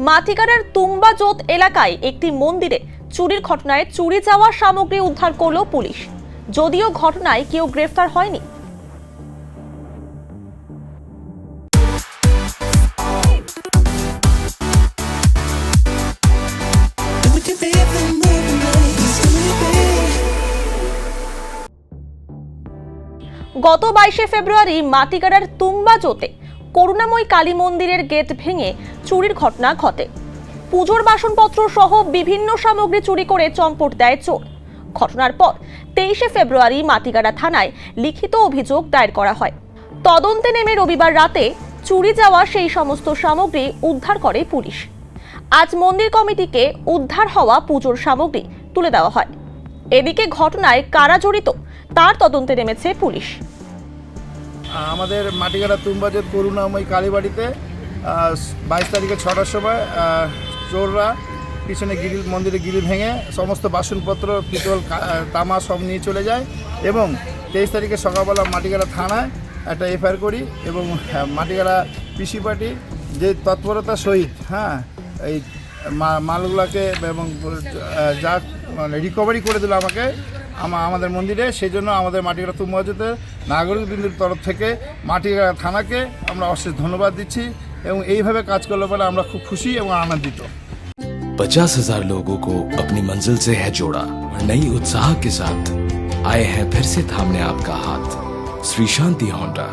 মাটিগাড়ার তুম্বাজোত এলাকায় একটি মন্দিরে চুরির ঘটনায় চুরি যাওয়া সামগ্রী উদ্ধার করল পুলিশ। যদিও ঘটনায় কেউ গ্রেফতার হয়নি। গত 22শে ফেব্রুয়ারি মাটিগাড়ার তুম্বাজোতে করুণাময়ী কালী মন্দিরের গেট ভেঙে চুরির ঘটনা ঘটে। পুজোর বাসনপত্র সহ বিভিন্ন সামগ্রী চুরি করে চম্পট দেয় চোর। ঘটনার পর 23শে ফেব্রুয়ারি মাটিগাড়া থানায় লিখিত অভিযোগ দায়ের করা হয়। তদন্তে নেমে রবিবার রাতে চুরি যাওয়া সেই সমস্ত সামগ্রী উদ্ধার করে পুলিশ। আজ মন্দির কমিটিকে উদ্ধার হওয়া পুজোর সামগ্রী তুলে দেওয়া হয়। এদিকে ঘটনায় কারা জড়িত তার তদন্তে নেমেছে পুলিশ। আমাদের মাটিগাড়া তুম্বাজোত করুণাময়ী কালীবাড়িতে 22 তারিখে 6টার সময় চোররা পিছনে মন্দিরে গিরিল ভেঙে সমস্ত বাসনপত্র পিতল তামা সব নিয়ে চলে যায় এবং 23 তারিখে সকালবেলা মাটিগাড়া থানায় একটা এফআইআর করি এবং মাটিগাড়া পিসি পার্টি যে তৎপরতার সহিত এই মালগুলোকে এবং যা রিকভারি করে দিল আমাদের মন্দিরে, সেই জন্য আমাদের মাটিগাড়া তুম্বাজোতের নাগরিকবৃন্দের তরফ থেকে মাটিগাড়া থানাকে আমরা অশেষ ধন্যবাদ দিচ্ছি এবং এইভাবে কাজ করলে পরে আমরা খুব খুশি এবং আনন্দিত। 50,000 लोगों को अपनी मंजिल से है जोड़ा और नई उत्साह के साथ आए हैं फिर से थामने आपका हाथ। श्री शांति होंडा।